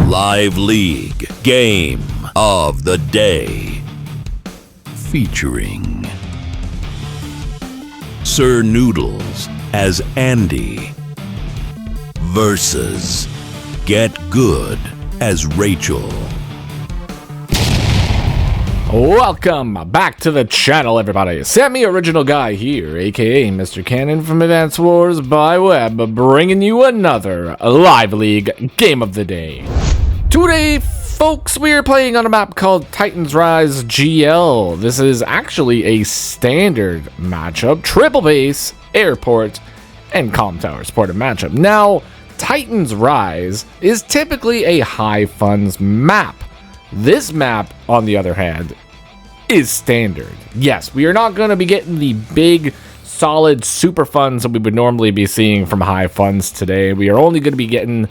Live League Game of the Day. Featuring SirNoodles as Andy versus GetGood as Rachel. Welcome back to the channel, everybody. Sammy Original Guy here, aka Mr. Cannon from Advance Wars by Web, bringing you another Live League Game of the Day. Today, folks, we are playing on a map called Titans Rise GL. This is actually a standard matchup, triple base, airport, and comm tower supported matchup. Now, Titans Rise is typically a high funds map. This map, on the other hand, is standard. Yes, we are not going to be getting the big, solid super funds that we would normally be seeing from high funds today. We are only going to be getting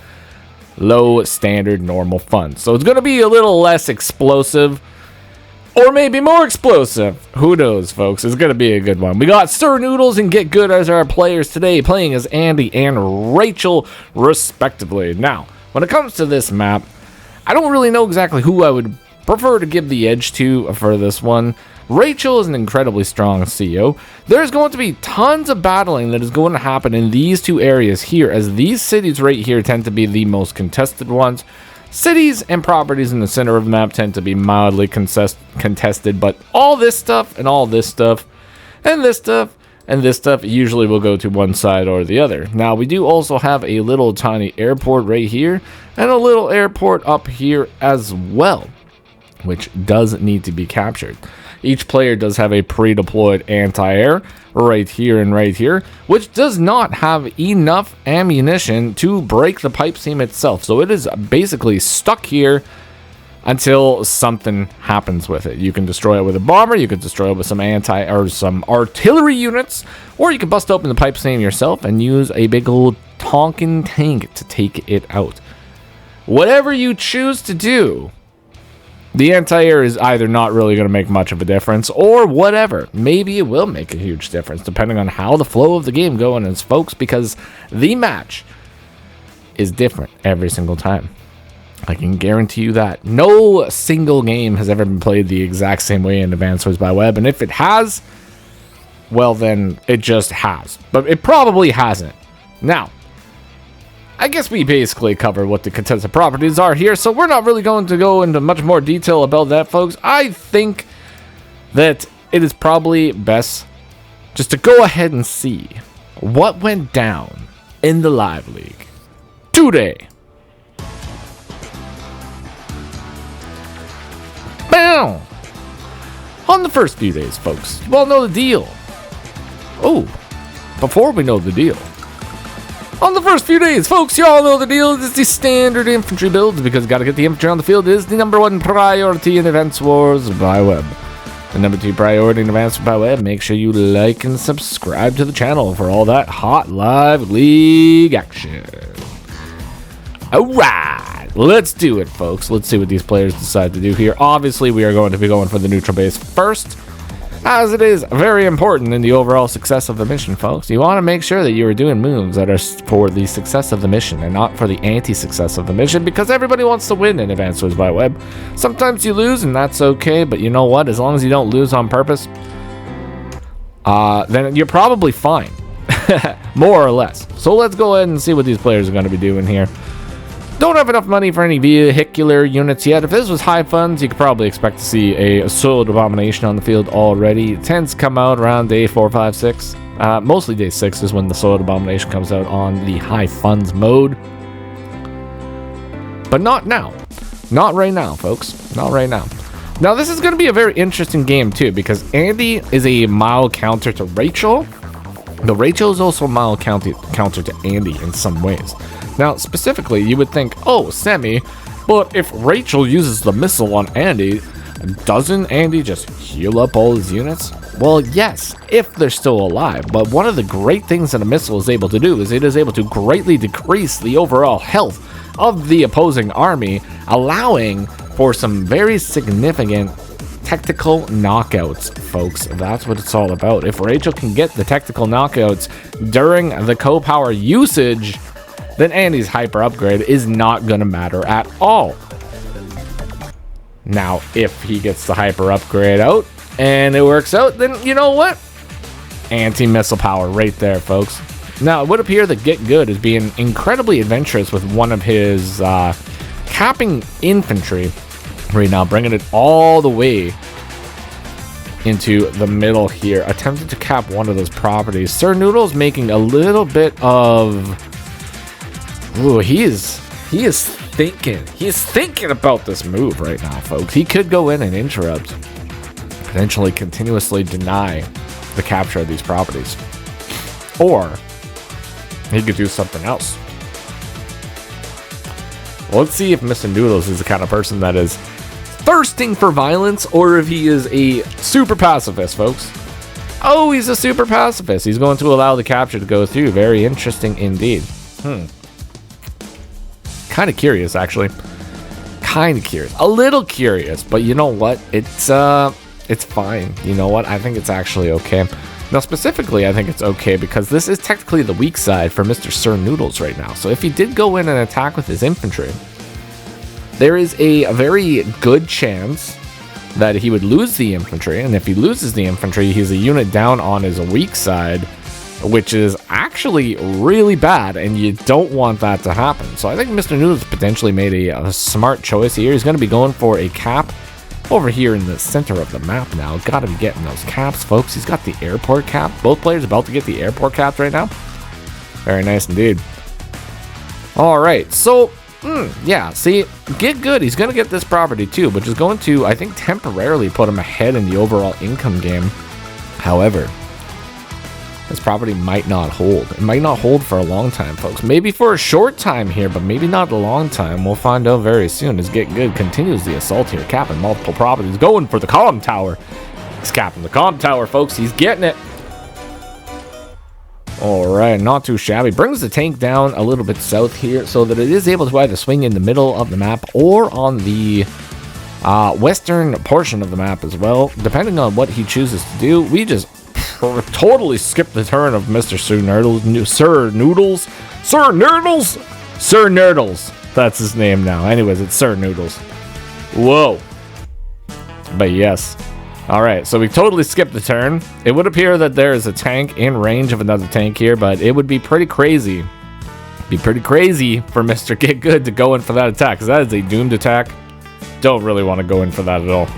low, standard, normal funds. So it's going to be a little less explosive, or maybe more explosive. Who knows, folks? It's going to be a good one. We got SirNoodles and GetGood as our players today, playing as Andy and Rachel, respectively. Now, when it comes to this map, I don't really know exactly who I would prefer to give the edge to for this one. Rachel is an incredibly strong CEO. There's going to be tons of battling that is going to happen in these two areas here, as these cities right here tend to be the most contested ones. Cities and properties in the center of the map tend to be mildly contested, but all this stuff and all this stuff and this stuff and this stuff usually will go to one side or the other. Now, we do also have a little tiny airport right here and a little airport up here as well, which does need to be captured. Each player does have a pre-deployed anti-air right here and right here, which does not have enough ammunition to break the pipe seam itself. So it is basically stuck here until something happens with it. You can destroy it with a bomber, you can destroy it with some artillery units, or you can bust open the pipe seam yourself and use a big old Tonkin tank to take it out. Whatever you choose to do, the anti-air is either not really going to make much of a difference, or whatever. Maybe it will make a huge difference, depending on how the flow of the game going is, folks, because the match is different every single time. I can guarantee you that. No single game has ever been played the exact same way in Advance Wars by Web, and if it has, well then, it just has. But it probably hasn't. Now, I guess we basically covered what the contested properties are here, so we're not really going to go into much more detail about that, folks. I think that it is probably best just to go ahead and see what went down in the Live League today. Bam! On the first few days, folks, you all know the deal. Oh, before we know the deal, on the first few days, folks, you all know the deal. It's the standard infantry builds, because got to get the infantry on the field is the number one priority in Advance Wars by Web. The number two priority in Advance Wars by Web. Make sure you like and subscribe to the channel for all that hot Live League action. Alright, let's do it, folks. Let's see what these players decide to do here. Obviously, we are going to be going for the neutral base first, as it is very important in the overall success of the mission, folks. You want to make sure that you are doing moves that are for the success of the mission and not for the anti-success of the mission, because everybody wants to win in Advance Wars by Web. Sometimes you lose, and that's okay, but you know what? As long as you don't lose on purpose, then you're probably fine. More or less. So let's go ahead and see what these players are going to be doing here. Don't have enough money for any vehicular units yet. If this was high funds, you could probably expect to see a Soiled Abomination on the field already. It tends to come out around day 4, 5, 6. Mostly day 6 is when the Soiled Abomination comes out on the high funds mode. But not now. Not right now, folks. Not right now. Now, this is going to be a very interesting game, too, because Andy is a mild counter to Rachel. But Rachel is also a mild counter to Andy in some ways. Now, specifically, you would think, oh, Sammy, but if Rachel uses the missile on Andy, doesn't Andy just heal up all his units? Well, yes, if they're still alive. But one of the great things that a missile is able to do is it is able to greatly decrease the overall health of the opposing army, allowing for some very significant tactical knockouts, folks. That's what it's all about. If Rachel can get the tactical knockouts during the co-power usage, then Andy's hyper upgrade is not going to matter at all. Now, if he gets the hyper upgrade out and it works out, then you know what? Anti-missile power right there, folks. Now, it would appear that GetGood is being incredibly adventurous with one of his capping infantry right now, bringing it all the way into the middle here, attempting to cap one of those properties. SirNoodles making a little bit of... Ooh, he is thinking. He's thinking about this move right now, folks. He could go in and interrupt, potentially continuously deny the capture of these properties. Or he could do something else. Well, let's see if Mr. Noodles is the kind of person that is thirsting for violence, or if he is a super pacifist, folks. Oh, he's a super pacifist. He's going to allow the capture to go through. Very interesting indeed. Kind of curious, actually. Kind of curious. A little curious, but you know what? It's fine. You know what? I think it's actually okay. Now, specifically, I think it's okay because this is technically the weak side for Mr. SirNoodles right now. So if he did go in and attack with his infantry, there is a very good chance that he would lose the infantry. And if he loses the infantry, he's a unit down on his weak side, which is actually really bad, and you don't want that to happen. So I think Mr. Noodles potentially made a smart choice here. He's going to be going for a cap over here in the center of the map now. Got to be getting those caps, folks. He's got the airport cap. Both players about to get the airport caps right now. Very nice indeed. All right, so yeah, see, GetGood, he's going to get this property too, which is going to, I think, temporarily put him ahead in the overall income game. However, this property might not hold. It might not hold for a long time, folks. Maybe for a short time here, but maybe not a long time. We'll find out very soon as GetGood continues the assault here, capping multiple properties, going for the comm tower. He's capping the comm tower, folks. He's getting it. All right, not too shabby. Brings the tank down a little bit south here so that it is able to either swing in the middle of the map or on the western portion of the map as well, depending on what he chooses to do. We just totally skipped the turn of Mr. SirNoodles. That's his name now. Anyways, it's SirNoodles. Whoa. But yes. All right, so we totally skipped the turn. It would appear that there is a tank in range of another tank here, but it would be pretty crazy. Be pretty crazy for Mr. GetGood to go in for that attack, because that is a doomed attack. Don't really want to go in for that at all.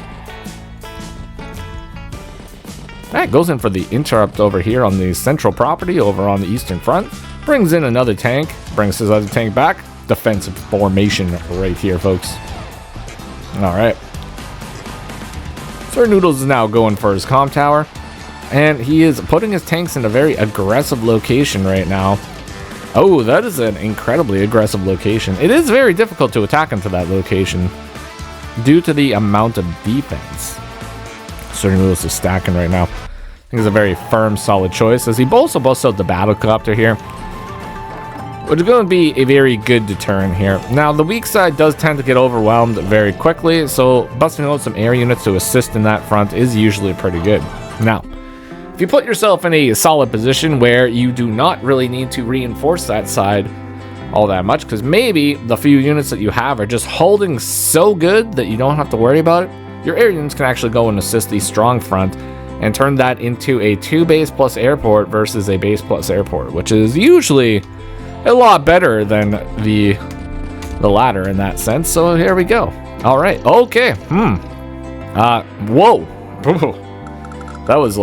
That goes in for the interrupt over here on the central property over on the eastern front. Brings in another tank. Brings his other tank back. Defensive formation right here, folks. All right. SirNoodles is now going for his comm tower. And he is putting his tanks in a very aggressive location right now. Oh, that is an incredibly aggressive location. It is very difficult to attack into that location due to the amount of defense SirNoodles is stacking right now. I think it's a very firm, solid choice, as he also busts out the battlecopter here, which is going to be a very good deterrent here. Now, the weak side does tend to get overwhelmed very quickly, so busting out some air units to assist in that front is usually pretty good. Now, if you put yourself in a solid position where you do not really need to reinforce that side all that much, because maybe the few units that you have are just holding so good that you don't have to worry about it, your air units can actually go and assist the strong front and turn that into a 2 base plus airport versus a base plus airport, which is usually a lot better than the latter in that sense. So here we go. All right. Okay. Whoa. That was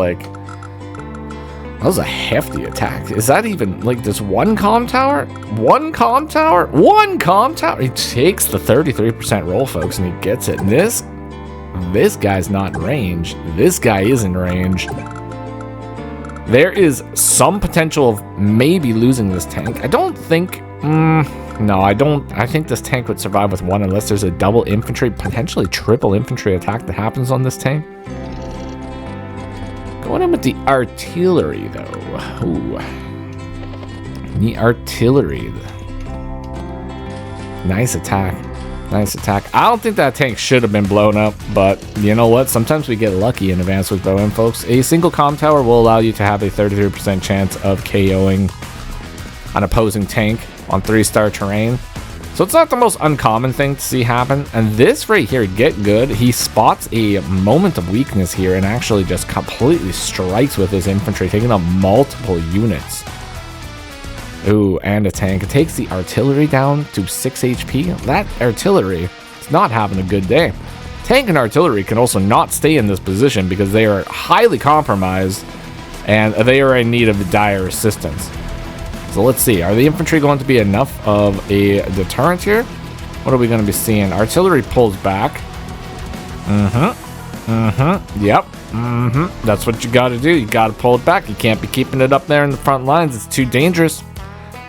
a hefty attack. Is that even like this one comm tower? One comm tower? One comm tower? He takes the 33% roll, folks, and he gets it. And this guy's not in range. This guy is in range. There is some potential of maybe losing this tank. I don't think... no, I don't. I think this tank would survive with one unless there's a double infantry, potentially triple infantry attack that happens on this tank. Going in with the artillery, though. Ooh. The artillery. Nice attack. Nice attack. I don't think that tank should have been blown up, but you know what? Sometimes we get lucky in Advanced with Bowen, folks. A single comm tower will allow you to have a 33% chance of KOing an opposing tank on 3-star terrain. So it's not the most uncommon thing to see happen. And this right here, GetGood, he spots a moment of weakness here and actually just completely strikes with his infantry, taking out multiple units. Ooh, and a tank. It takes the artillery down to 6 HP. That artillery is not having a good day. Tank and artillery can also not stay in this position because they are highly compromised and they are in need of dire assistance. So let's see, are the infantry going to be enough of a deterrent here? What are we going to be seeing? Artillery pulls back. Yep. That's what you got to do. You got to pull it back. You can't be keeping it up there in the front lines. It's too dangerous.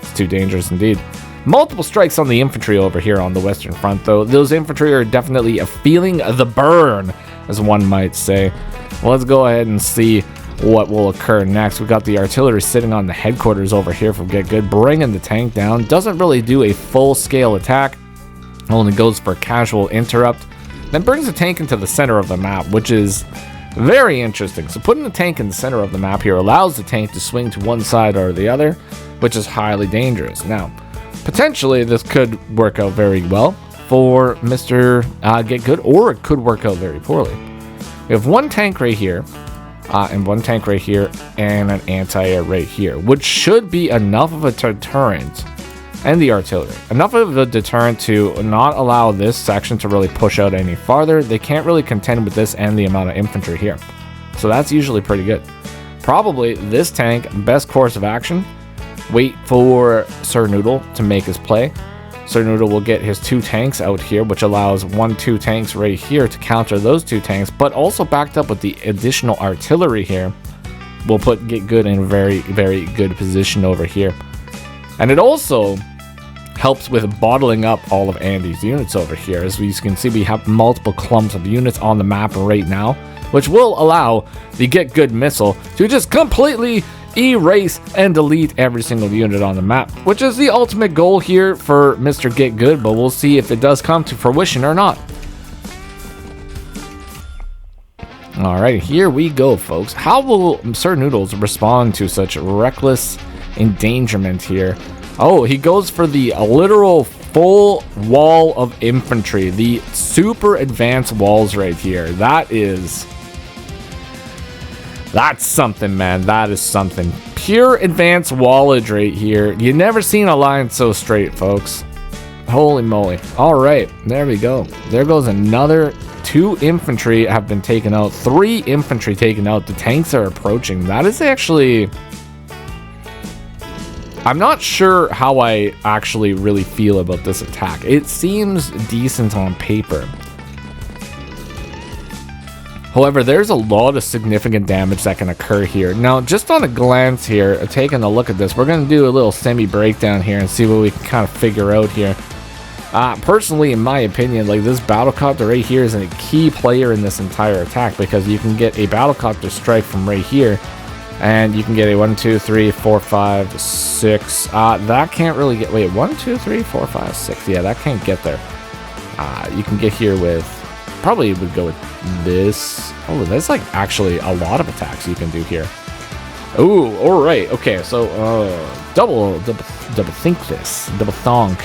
It's too dangerous indeed. Multiple strikes on the infantry over here on the Western Front, though. Those infantry are definitely feeling the burn, as one might say. Well, let's go ahead and see what will occur next. We got the artillery sitting on the headquarters over here from GetGood, bringing the tank down. Doesn't really do a full-scale attack, only goes for a casual interrupt, then brings the tank into the center of the map, which is very interesting. So putting the tank in the center of the map here allows the tank to swing to one side or the other, which is highly dangerous. Now, potentially this could work out very well for Mr. GetGood, or it could work out very poorly. We have one tank right here, and one tank right here, and an anti-air right here, which should be enough of a deterrent, and the artillery. Enough of a deterrent to not allow this section to really push out any farther. They can't really contend with this and the amount of infantry here. So that's usually pretty good. Probably this tank, best course of action, wait for SirNoodle to make his play. SirNoodle will get his 2 tanks out here, which allows 1-2 tanks right here to counter those 2 tanks, but also backed up with the additional artillery here will put GetGood in a very, very good position over here. And it also helps with bottling up all of Andy's units over here. As you can see, we have multiple clumps of units on the map right now, which will allow the GetGood missile to just completely erase and delete every single unit on the map, which is the ultimate goal here for Mr. GetGood, but we'll see if it does come to fruition or not. Alright, here we go, folks. How will SirNoodles respond to such reckless endangerment here? Oh, he goes for the literal full wall of infantry, the super advanced walls right here. That's something, man. That is something. Pure advanced wallage right here. You never seen a line so straight, folks. Holy moly. All right, there we go. There goes another 2 infantry have been taken out. 3 infantry taken out. The tanks are approaching. That is actually... I'm not sure how I actually really feel about this attack. It seems decent on paper. However, there's a lot of significant damage that can occur here. Now, just on a glance here, taking a look at this, we're going to do a little semi-breakdown here and see what we can kind of figure out here. Personally, in my opinion, like this battlecopter right here is a key player in this entire attack, because you can get a battlecopter strike from right here, and you can get a 1, 2, 3, 4, 5, 6. That can't really get... Wait, 1, 2, 3, 4, 5, 6. Yeah, that can't get there. You can get here with... Probably would go with this. Oh, that's like actually a lot of attacks you can do here. Ooh, all right. Okay, so double think this. Double thonk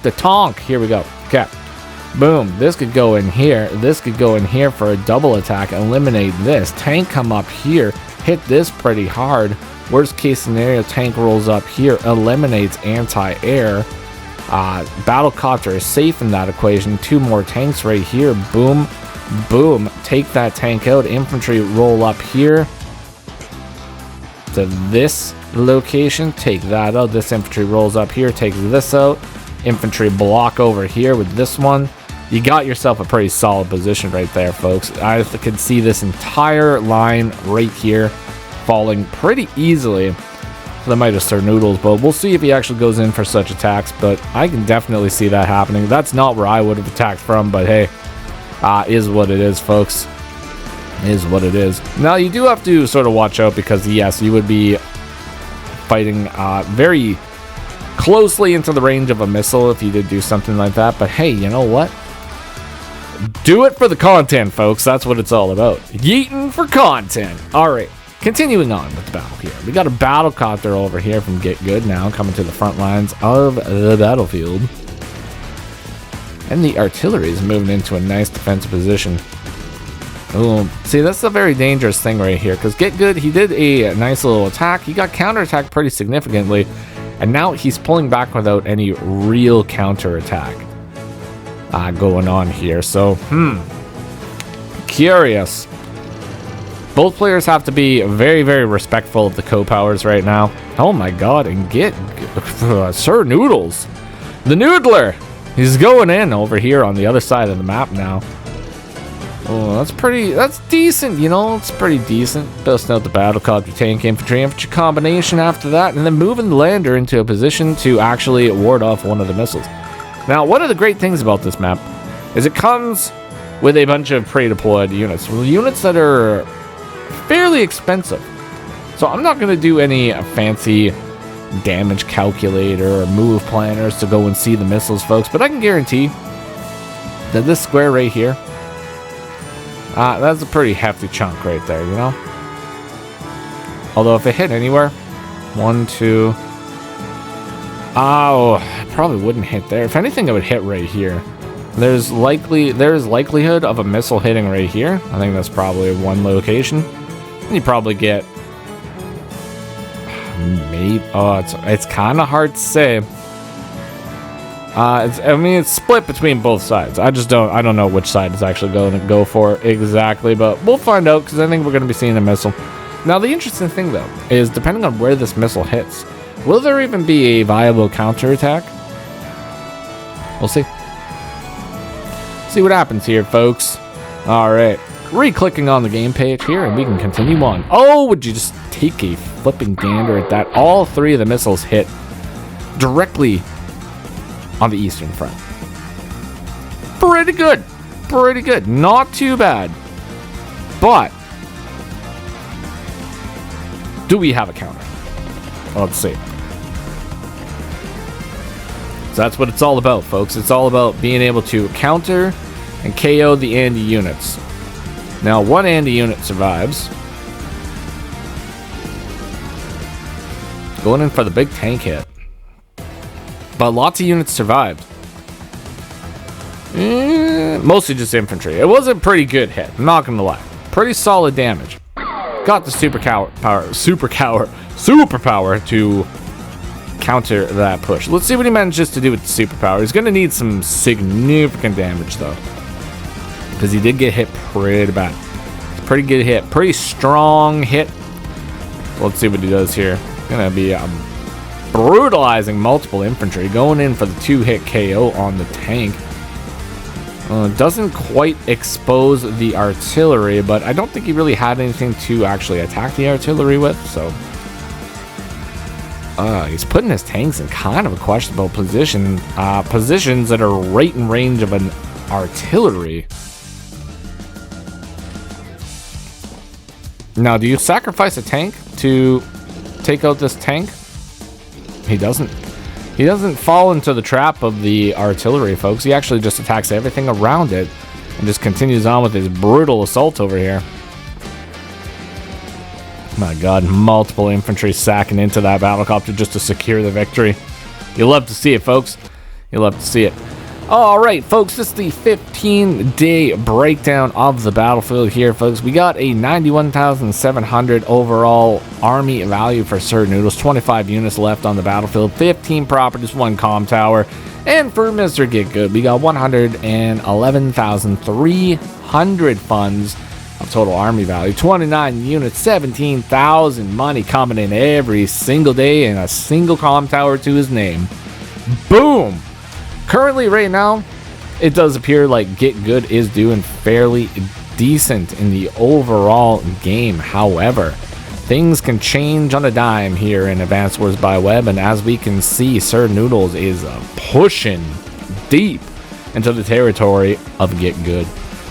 the tonk. Here we go. Okay. Boom. This could go in here. This could go in here for a double attack. Eliminate this. Tank come up here. Hit this pretty hard. Worst case scenario, tank rolls up here. Eliminates anti-air. Battlecopter is safe in that equation. 2 more tanks right here. Boom. Boom. Take that tank out. Infantry roll up here to this location. Take that out. This infantry rolls up here. Takes this out. Infantry block over here with this one. You got yourself a pretty solid position right there, folks. I can see this entire line right here falling pretty easily. That might have SirNoodles, but we'll see if he actually goes in for such attacks. But I can definitely see that happening. That's not where I would have attacked from, but hey, is what it is, folks. Is what it is. Now, you do have to sort of watch out, because yes, you would be fighting very closely into the range of a missile if you did do something like that. But hey, you know what? Do it for the content, folks. That's what it's all about. Yeeting for content. All right. continuing on with the battle here. We got a battle copter over here from GetGood now coming to the front lines of the battlefield. And the artillery is moving into a nice defensive position. Oh, see, that's a very dangerous thing right here, because GetGood, he did a nice little attack. He got counterattacked pretty significantly, and now he's pulling back without any real counterattack going on here. So, curious. Both players have to be very, very respectful of the co-powers right now. Oh my god, and SirNoodles, the noodler, he's going in over here on the other side of the map now. Oh, that's decent, you know, it's pretty decent. Busting out the battlecopter, tank, infantry combination after that, and then moving the lander into a position to actually ward off one of the missiles. Now, one of the great things about this map is it comes with a bunch of pre-deployed units. Units that are fairly expensive. So I'm not going to do any fancy damage calculator or move planners to go and see the missiles, folks, but I can guarantee that this square right here, that's a pretty hefty chunk right there, you know? Although if it hit anywhere, 1, 2, oh, it probably wouldn't hit there. If anything, it would hit right here. There's likelihood of a missile hitting right here. I think that's probably one location. And you probably get maybe, it's kind of hard to say. It's split between both sides. I don't know which side is actually going to go for exactly, but we'll find out, because I think we're going to be seeing a missile. Now, the interesting thing, though, is depending on where this missile hits, will there even be a viable counterattack? We'll see. See what happens here, folks. All right. Re-clicking on the game page here, and we can continue on. Oh, would you just take a flipping gander at that? All three of the missiles hit directly on the eastern front. Pretty good. Pretty good. Not too bad. But do we have a counter? Let's see. So that's what it's all about, folks. It's all about being able to counter and KO the Andy units. Now, one Andy unit survives. Going in for the big tank hit. But lots of units survived. Mostly just infantry. It was a pretty good hit, I'm not gonna lie. Pretty solid damage. Got the superpower to counter that push. Let's see what he manages to do with the superpower. He's gonna need some significant damage though, because he did get hit pretty bad. It's a pretty good hit, pretty strong hit. Let's see what he does here. Gonna be brutalizing multiple infantry, going in for the 2-hit KO on the tank. Doesn't quite expose the artillery, but I don't think he really had anything to actually attack the artillery with, so he's putting his tanks in kind of a questionable position, positions that are right in range of an artillery. Now, do you sacrifice a tank to take out this tank? He doesn't. He doesn't fall into the trap of the artillery, folks. He actually just attacks everything around it and just continues on with his brutal assault over here. My god, multiple infantry sacking into that battlecopter just to secure the victory. You'll love to see it, folks. You'll love to see it. Alright, folks, this is the 15-day breakdown of the battlefield here, folks. We got a 91,700 overall army value for SirNoodles, 25 units left on the battlefield, 15 properties, 1 comm tower, and for Mr. GetGood, we got 111,300 funds of total army value, 29 units, 17,000 money coming in every single day, and a single comm tower to his name. Boom! Currently, right now, it does appear like GetGood is doing fairly decent in the overall game. However, things can change on a dime here in Advanced Wars by Web, and as we can see, SirNoodles is pushing deep into the territory of GetGood.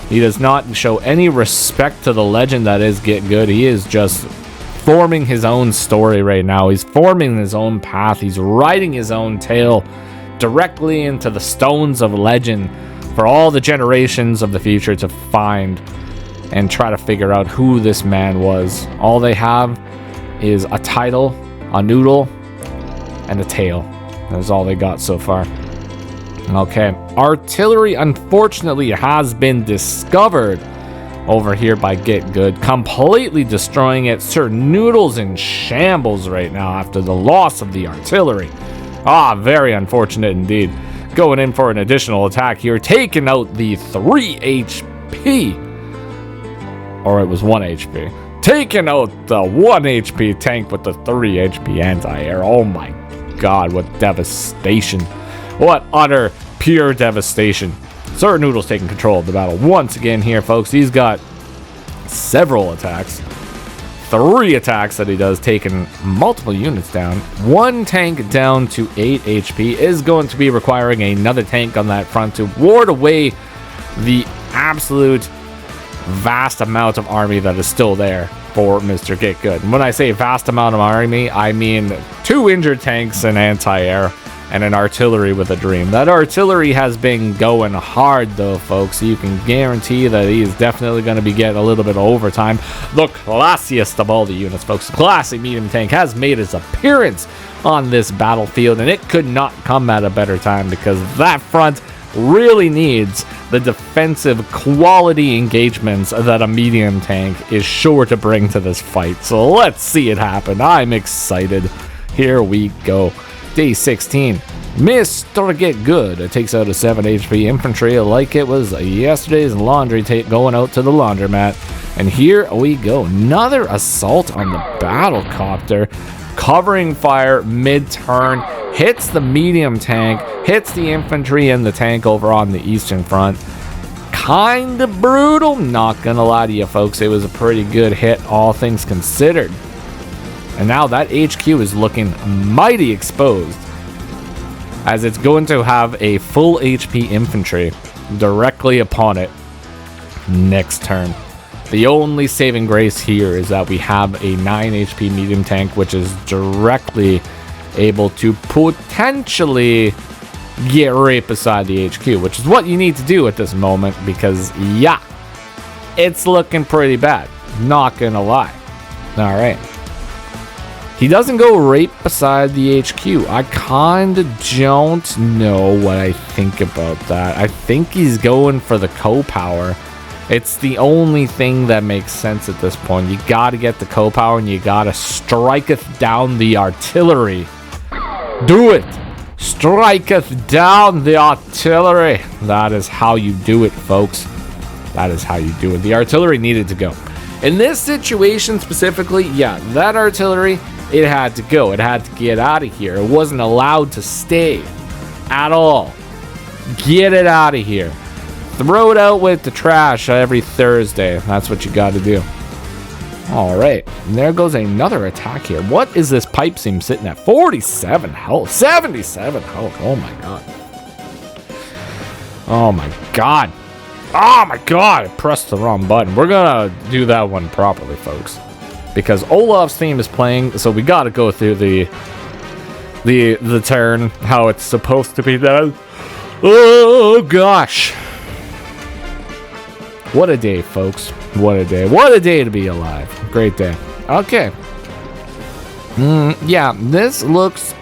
He does not show any respect to the legend that is GetGood. He is just forming his own story right now. He's forming his own path. He's writing his own tale directly into the stones of legend for all the generations of the future to find and try to figure out who this man was. All they have is a title, a noodle, and a tail. That's all they got so far. Okay, artillery unfortunately has been discovered over here by GetGood, completely destroying it. SirNoodles in shambles right now after the loss of the artillery. Very unfortunate indeed. Going in for an additional attack here, taking out the 3 HP. Or it was 1 HP. Taking out the 1 HP tank with the 3 HP anti-air. Oh my god, what devastation. What utter, pure devastation. SirNoodles taking control of the battle once again here, folks. He's got several attacks. 3 attacks that he does, taking multiple units down. 1 tank down to 8 HP. Is going to be requiring another tank on that front to ward away the absolute vast amount of army that is still there for Mr. GetGood. And when I say vast amount of army, I mean 2 injured tanks and anti-air and an artillery with a dream. That artillery has been going hard though, folks. You can guarantee that he is definitely going to be getting a little bit of overtime. The classiest of all the units, folks. The classy medium tank has made its appearance on this battlefield, and it could not come at a better time because that front really needs the defensive quality engagements that a medium tank is sure to bring to this fight. So let's see it happen. I'm excited. Here we go. Day 16. Mr. GetGood takes out a 7 HP infantry like it was yesterday's laundry tape going out to the laundromat. And here we go. Another assault on the battle copter. Covering fire mid-turn. Hits the medium tank. Hits the infantry and the tank over on the eastern front. Kinda brutal. Not gonna lie to you, folks. It was a pretty good hit, all things considered. And now that HQ is looking mighty exposed, as it's going to have a full HP infantry directly upon it next turn. The only saving grace here is that we have a 9 HP medium tank, which is directly able to potentially get right beside the HQ, which is what you need to do at this moment because, yeah, it's looking pretty bad. Not gonna lie. All right. He doesn't go right beside the HQ. I kinda don't know what I think about that. I think he's going for the co-power. It's the only thing that makes sense at this point. You gotta get the co-power and you gotta striketh down the artillery. Do it! Striketh down the artillery. That is how you do it, folks. That is how you do it. The artillery needed to go. In this situation specifically, yeah, that artillery, it had to go. It had to get out of here. It wasn't allowed to stay at all. Get it out of here. Throw it out with the trash every Thursday. That's what you got to do. All right. And there goes another attack here. What is this pipe seam sitting at? 47 health. 77 health. Oh, my God. Oh, my God. Oh, my God. I pressed the wrong button. We're going to do that one properly, folks. Because Olaf's theme is playing, so we gotta go through the turn, how it's supposed to be done. Oh gosh. What a day, folks. What a day. What a day to be alive. Great day. Okay. Yeah, this looks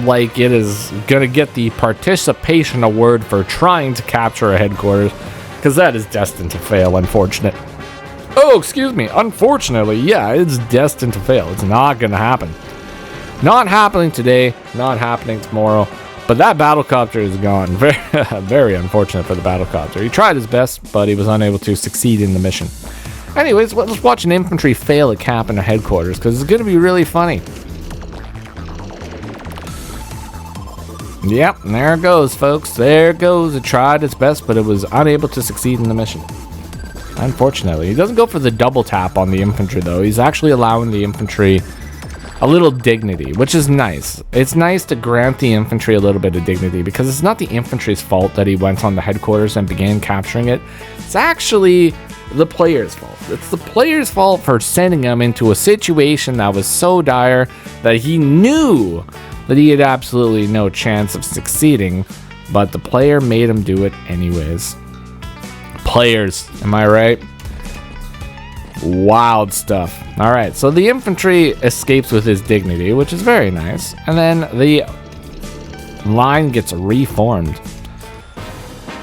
like it is gonna get the participation award for trying to capture a headquarters, because that is destined to fail, unfortunate. Oh, excuse me. Unfortunately, yeah, it's destined to fail. It's not going to happen. Not happening today. Not happening tomorrow. But that battlecopter is gone. Very, very unfortunate for the battlecopter. He tried his best, but he was unable to succeed in the mission. Anyways, let's watch an infantry fail at cap in a headquarters, because it's going to be really funny. Yep, there it goes, folks. There it goes. It tried its best, but it was unable to succeed in the mission. Unfortunately, he doesn't go for the double tap on the infantry, though. He's actually allowing the infantry a little dignity, which is nice. It's nice to grant the infantry a little bit of dignity, because it's not the infantry's fault that he went on the headquarters and began capturing it. It's actually the player's fault. It's the player's fault for sending him into a situation that was so dire that he knew that he had absolutely no chance of succeeding, but the player made him do it anyways. Players, am I right? Wild stuff. All right, so the infantry escapes with his dignity, which is very nice. And then the line gets reformed.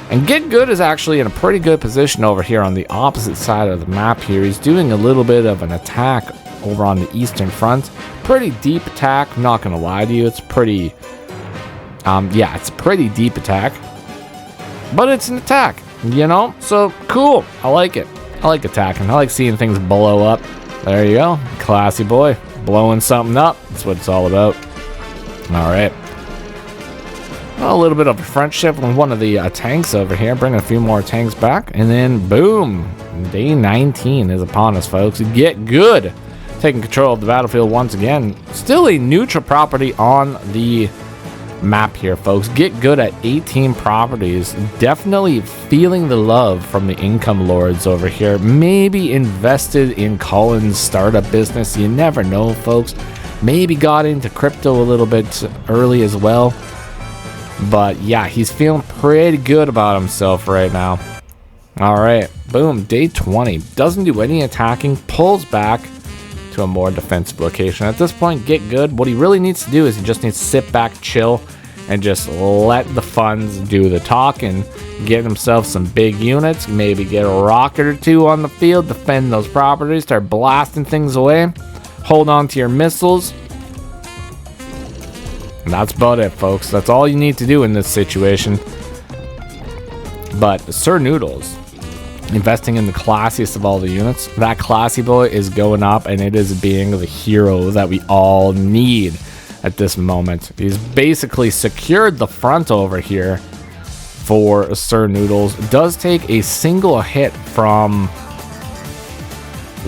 And GetGood is actually in a pretty good position over here on the opposite side of the map here. He's doing a little bit of an attack over on the eastern front. Pretty deep attack, I'm not gonna lie to you. It's pretty, yeah, it's a pretty deep attack. But it's an attack, you know? So, cool, I like it. I like attacking. I like seeing things blow up. There you go, classy boy. Blowing something up, that's what it's all about. All right. A little bit of a front shift with one of the tanks over here, bringing a few more tanks back, and then boom, day 19 is upon us, folks. GetGood taking control of the battlefield once again. Still a neutral property on the map here, folks. GetGood at 18 properties. Definitely feeling the love from the income lords over here. Maybe invested in Colin's startup business. You never know, folks. Maybe got into crypto a little bit early as well. But yeah, he's feeling pretty good about himself right now. All right, boom, day 20. Doesn't do any attacking, pulls back to a more defensive location. At this point, GetGood, what he really needs to do is he just needs to sit back, chill, and just let the funds do the talking. Get himself some big units, maybe get a rocket or two on the field, defend those properties, start blasting things away, hold on to your missiles. And that's about it, folks. That's all you need to do in this situation. But SirNoodles, investing in the classiest of all the units. That classy boy is going up, and it is being the hero that we all need at this moment. He's basically secured the front over here for SirNoodles. Does take a single hit from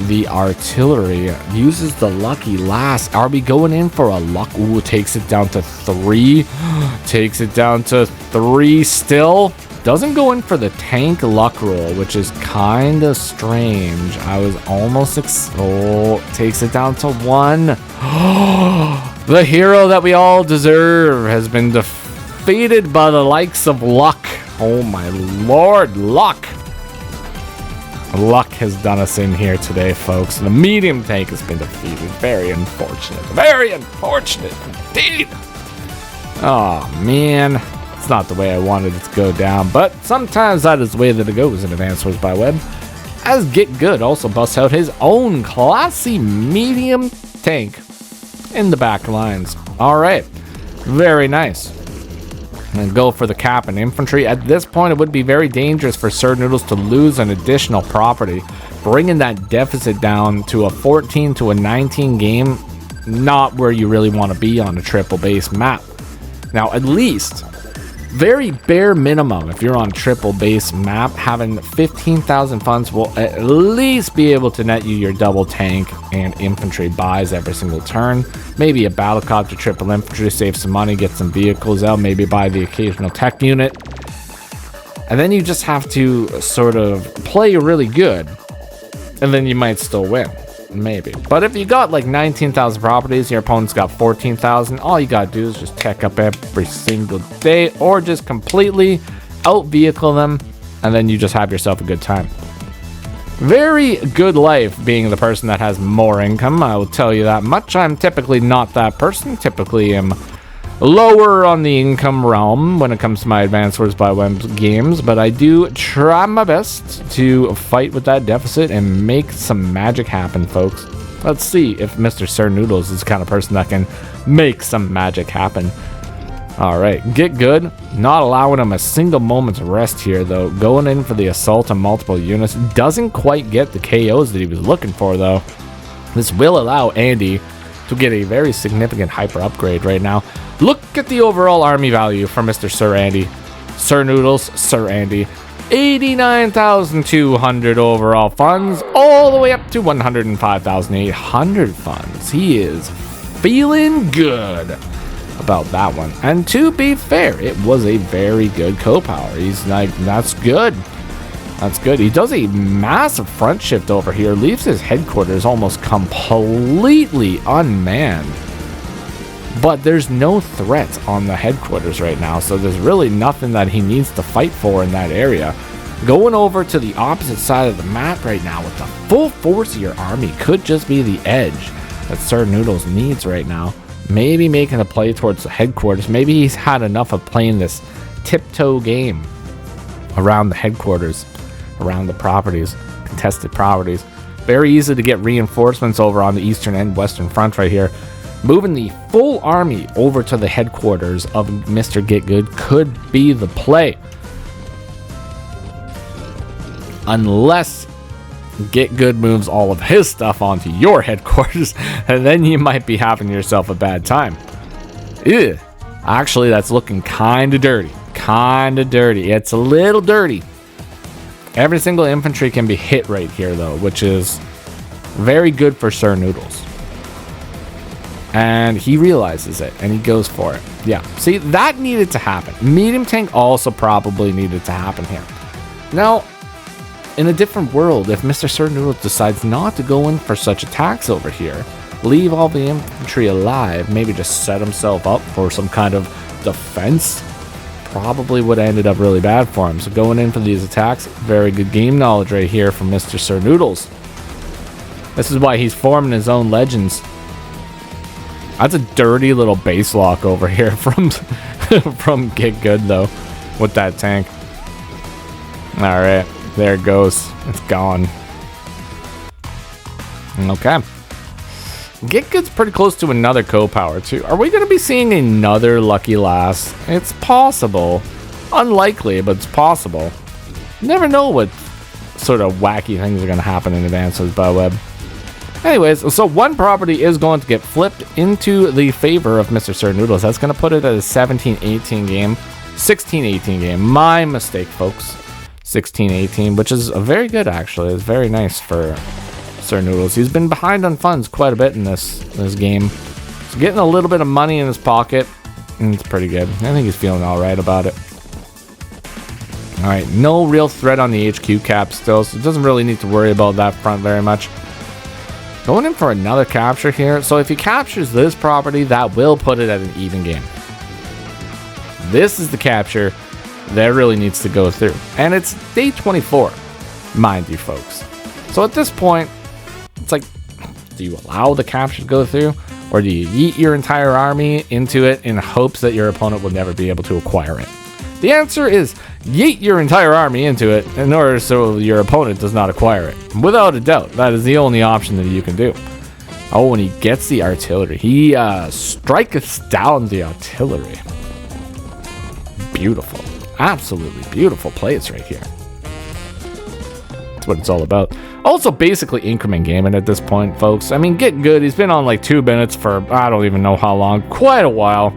the artillery, uses the lucky last. Are we going in for a luck? Ooh, takes it down to 3. Takes it down to 3 still. Doesn't go in for the tank luck roll, which is kind of strange. I was almost takes it down to 1. The hero that we all deserve has been defeated by the likes of luck. Oh my lord, luck. Luck has done us in here today, folks. The medium tank has been defeated. Very unfortunate. Very unfortunate indeed. Oh, man. It's not the way I wanted it to go down, but sometimes that is the way that it goes in Advanced Wars by Web. As GetGood also busts out his own classy medium tank in the back lines. All right. Very nice. And go for the cap and infantry. At this point, it would be very dangerous for SirNoodles to lose an additional property, bringing that deficit down to a 14 to a 19 game. Not where you really want to be on a triple base map. Now, at least, very bare minimum, if you're on triple base map, having 15,000 funds will at least be able to net you your double tank and infantry buys every single turn. Maybe a battlecopter triple infantry, save some money, get some vehicles out, maybe buy the occasional tech unit. And then you just have to sort of play really good, and then you might still win. Maybe. But if you got like 19,000 properties, your opponent's got 14,000, all you gotta do is just tech up every single day, or just completely out vehicle them, and then you just have yourself a good time. Very good life being the person that has more income, I will tell you that much. I'm typically not that person. Typically am lower on the income realm when it comes to my Advanced Wars by Web games, but I do try my best to fight with that deficit and make some magic happen, folks. Let's see if Mr. SirNoodles is the kind of person that can make some magic happen. All right, GetGood, not allowing him a single moment's rest here, though. Going in for the assault on multiple units. Doesn't quite get the KOs that he was looking for, though. This will allow Andy to get a very significant hyper upgrade right now. Look at the overall army value for Mr. Sir Andy. SirNoodles, Sir Andy. 89,200 overall funds, all the way up to 105,800 funds. He is feeling good about that one. And to be fair, it was a very good co-power. He's like, that's good. That's good. He does a massive front shift over here, leaves his headquarters almost completely unmanned. But there's no threat on the headquarters right now, so there's really nothing that he needs to fight for in that area. Going over to the opposite side of the map right now with the full force of your army could just be the edge that SirNoodles needs right now. Maybe making a play towards the headquarters. Maybe he's had enough of playing this tiptoe game around the headquarters, around the properties, contested properties. Very easy to get reinforcements over on the eastern and western front right here. Moving the full army over to the headquarters of Mr. GetGood could be the play. Unless GetGood moves all of his stuff onto your headquarters, and then you might be having yourself a bad time. Ew. Actually, that's looking kind of dirty. Kind of dirty. It's a little dirty. Every single infantry can be hit right here, though, which is very good for SirNoodles. And he realizes it, and he goes for it. Yeah, see, that needed to happen. Medium tank also probably needed to happen here. Now, in a different world, if Mr. SirNoodles decides not to go in for such attacks over here, leave all the infantry alive, maybe just set himself up for some kind of defense, probably would have ended up really bad for him. So going in for these attacks, very good game knowledge right here from Mr. SirNoodles. This is why he's forming his own legends. That's a dirty little base lock over here from from GetGood though, with that tank. All right. There it goes. It's gone. Okay. GetGood's pretty close to another co-power too. Are we going to be seeing another Lucky Lass? It's possible. Unlikely, but it's possible. You never know what sort of wacky things are going to happen in advance of BWB. Anyways, so one property is going to get flipped into the favor of Mr. SirNoodles. That's going to put it at a 17-18 game. 16-18 game. My mistake, folks. 16-18, which is very good actually. It's very nice for SirNoodles. He's been behind on funds quite a bit in this game. He's getting a little bit of money in his pocket, and it's pretty good. I think he's feeling all right about it. All right, no real threat on the HQ cap still, so it doesn't really need to worry about that front very much. Going in for another capture here. So if he captures this property, that will put it at an even game. This is the capture that really needs to go through. And it's day 24, mind you, folks. So at this point, it's like, do you allow the capture to go through? Or do you yeet your entire army into it in hopes that your opponent will never be able to acquire it? The answer is yeet your entire army into it in order so your opponent does not acquire it. Without a doubt, that is the only option that you can do. Oh, and he gets the artillery. He striketh down the artillery. Beautiful. Absolutely beautiful plays right here. That's what it's all about. Also basically increment gaming at this point, folks. I mean, GetGood, he's been on like 2 minutes for I don't even know how long. Quite a while.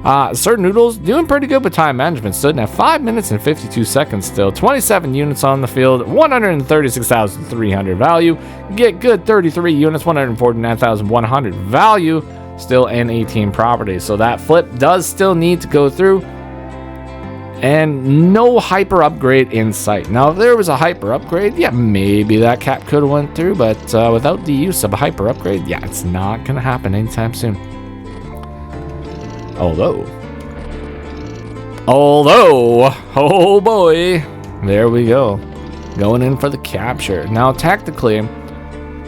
SirNoodles doing pretty good with time management. Stood at 5 minutes and 52 seconds still. 27 units on the field. 136,300 value. GetGood 33 units. 149,100 value. Still an 18 property. So that flip does still need to go through. And no hyper upgrade in sight. Now, if there was a hyper upgrade, yeah, maybe that cap could have went through, but without the use of a hyper upgrade, yeah, it's not going to happen anytime soon. Although, oh boy, there we go. Going in for the capture. Now, tactically,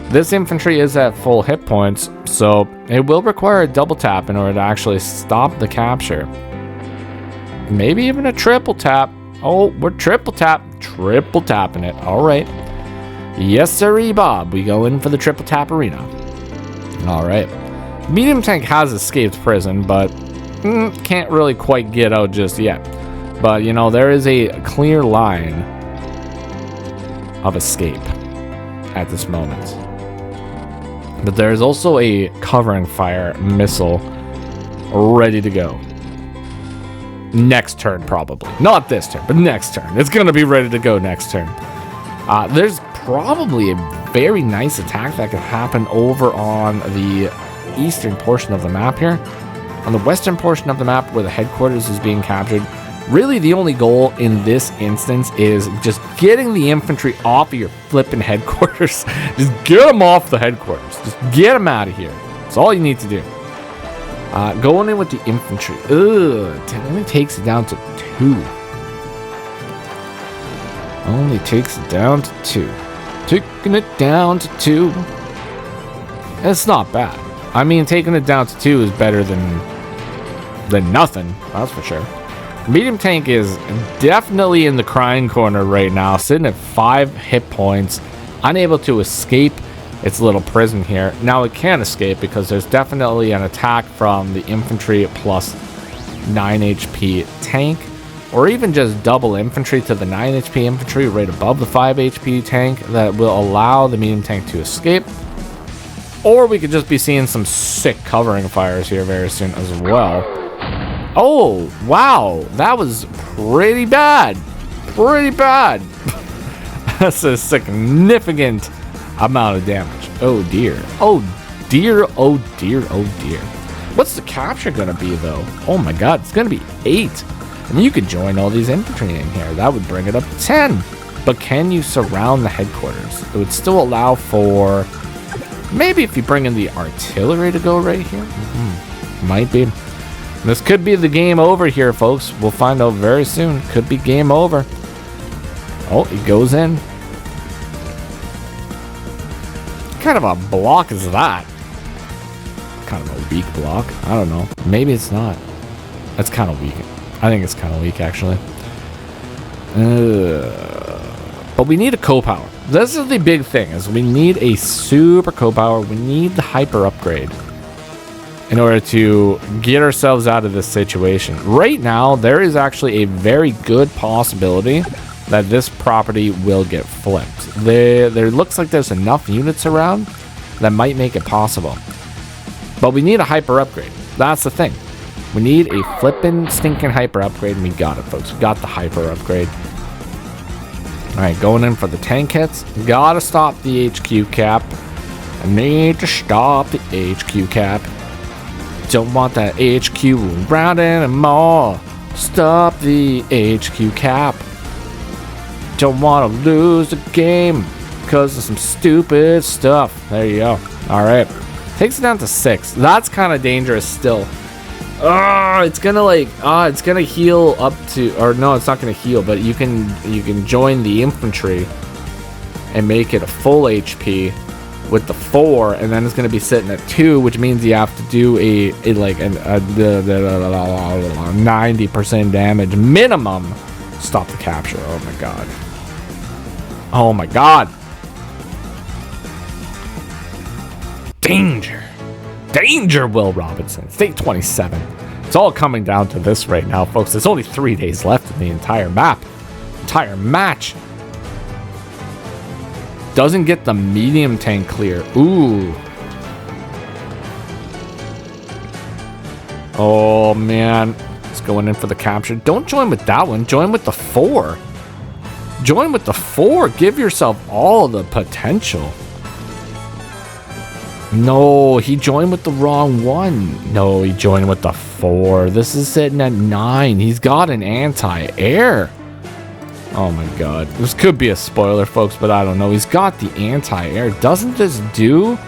this infantry is at full hit points, so it will require a double tap in order to actually stop the capture. Maybe even a triple tap. Oh, we're triple tapping it. All right. Yes, sirree, Bob. We go in for the triple tap arena. All right. Medium tank has escaped prison, but can't really quite get out just yet. But, you know, there is a clear line of escape at this moment. But there is also a covering fire missile ready to go. Next turn, probably. Not this turn, but next turn. It's going to be ready to go next turn. There's probably a very nice attack that could happen over on the eastern portion of the map here. On the western portion of the map where the headquarters is being captured, really the only goal in this instance is just getting the infantry off of your flipping headquarters. Just get them off the headquarters. Just get them out of here. That's all you need to do. Going in with the infantry. It only takes it down to 2. Only takes it down to 2. Taking it down to 2. It's not bad. I mean, taking it down to 2 is better than nothing. That's for sure. Medium tank is definitely in the crying corner right now, sitting at 5 hit points, unable to escape its little prison here. Now it can escape because there's definitely an attack from the infantry plus 9 HP tank, or even just double infantry to the 9 HP infantry right above the 5 HP tank that will allow the medium tank to escape. Or we could just be seeing some sick covering fires here very soon as well. Oh, wow. That was pretty bad. Pretty bad. That's a significant amount of damage. Oh, dear. Oh, dear. Oh, dear. Oh, dear. What's the capture going to be, though? Oh, my God. It's going to be 8. And you could join all these infantry in here. That would bring it up to 10. But can you surround the headquarters? It would still allow for... Maybe if you bring in the artillery to go right here. Might be. This could be the game over here, folks. We'll find out very soon. Could be game over. Oh, he goes in. What kind of a block is that? Kind of a weak block. I don't know. Maybe it's not. That's kind of weak. I think it's kind of weak, actually. But we need a co-power. This is the big thing, is we need a super co-power. We need the hyper upgrade in order to get ourselves out of this situation. Right now, there is actually a very good possibility that this property will get flipped. There looks like there's enough units around that might make it possible. But we need a hyper upgrade. That's the thing. We need a flippin' stinking hyper upgrade, and we got it, folks. We got the hyper upgrade. Alright, going in for the tank hits. Gotta stop the HQ cap. I need to stop the HQ cap. Don't want that HQ around anymore. Stop the HQ cap. Don't want to lose the game because of some stupid stuff. There you go. Alright. Takes it down to 6. That's kind of dangerous still. It's gonna heal up to, or no, it's not gonna heal, but you can join the infantry and make it a full HP with the 4, and then it's gonna be sitting at 2, which means you have to do a 90% damage minimum. Stop the capture. Oh my god. Oh my god. Danger. Danger, Will Robinson. State 27. It's all coming down to this right now, folks. There's only 3 days left in the entire map. Entire match. Doesn't get the medium tank clear. Ooh. Oh, man. It's going in for the capture. Don't join with that one. Join with the 4. Join with the 4. Give yourself all the potential. No, he joined with the wrong one. No, he joined with the 4. This is sitting at 9. He's got an anti-air. Oh my god. This could be a spoiler, folks, but I don't know. He's got the anti-air. Doesn't this do,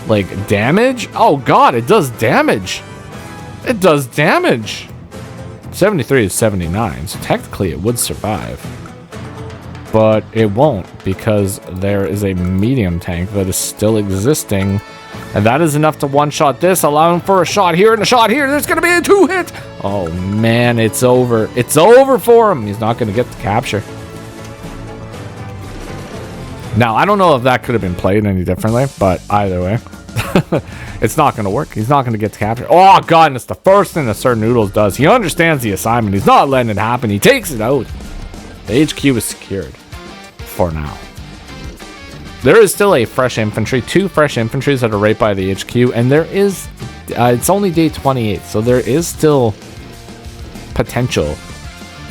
like, damage? Oh god, it does damage. It does damage. 73 is 79, so technically it would survive. But it won't, because there is a medium tank that is still existing, and that is enough to one-shot this, allowing for a shot here and a shot here. There's going to be a 2-hit. Oh, man, it's over. It's over for him. He's not going to get the capture. Now, I don't know if that could have been played any differently, but either way, it's not going to work. He's not going to get the capture. Oh, God, and it's the first thing that SirNoodles does. He understands the assignment. He's not letting it happen. He takes it out. The HQ is secured. For now. There is still a fresh infantry, 2 fresh infantries that are right by the HQ, and there is, it's only day 28, so there is still potential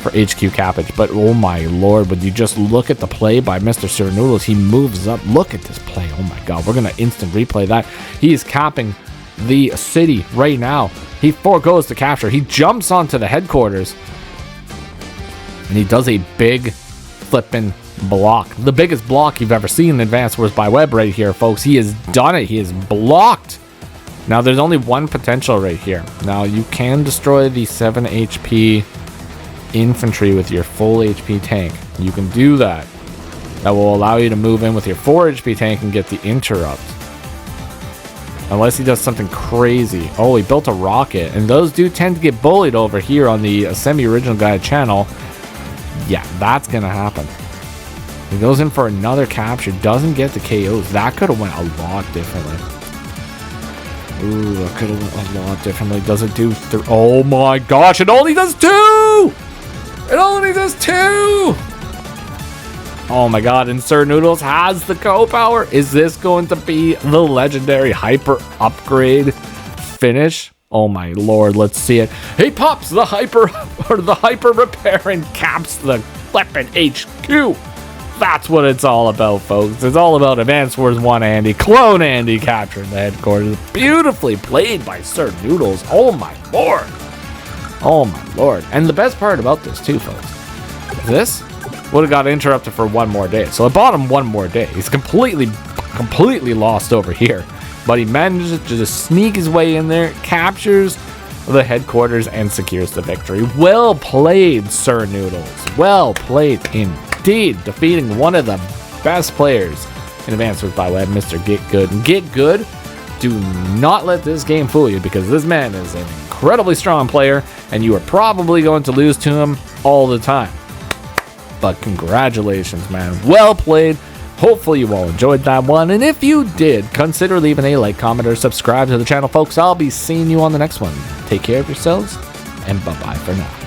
for HQ cappage, but oh my lord, would you just look at the play by Mr. SirNoodles? He moves up. Look at this play. Oh my god, we're going to instant replay that. He is capping the city right now. He forgoes the capture. He jumps onto the headquarters, and he does a big flipping block. The biggest block you've ever seen in Advanced Wars by Web right here, folks. He has done it. He has blocked. Now, there's only one potential right here. Now, you can destroy the 7 HP infantry with your full HP tank. You can do that. That will allow you to move in with your 4 HP tank and get the interrupt. Unless he does something crazy. Oh, he built a rocket. And those do tend to get bullied over here on the semi-original guy channel. Yeah, that's going to happen. He goes in for another capture. Doesn't get the KOs. That could have went a lot differently. Ooh, that could have went a lot differently. Does it do... Oh my gosh, it only does 2! It only does 2! Oh my god, and SirNoodles has the co-power. Is this going to be the legendary hyper upgrade finish? Oh my lord, let's see it. He pops the hyper repair and caps the weapon HQ. That's what it's all about, folks. It's all about Advance Wars 1 Andy, Clone Andy capturing the headquarters. Beautifully played by SirNoodles. Oh my lord. Oh my lord. And the best part about this too, folks, this would have got interrupted for one more day. So I bought him one more day. He's completely lost over here. But he manages to just sneak his way in there, captures the headquarters, and secures the victory. Well played, SirNoodles. Well played indeed. Defeating one of the best players in Advance Wars by Web, Mr. GetGood. And GetGood, do not let this game fool you, because this man is an incredibly strong player, and you are probably going to lose to him all the time. But congratulations, man. Well played. Hopefully you all enjoyed that one. And if you did, consider leaving a like, comment, or subscribe to the channel, folks. I'll be seeing you on the next one. Take care of yourselves, and bye-bye for now.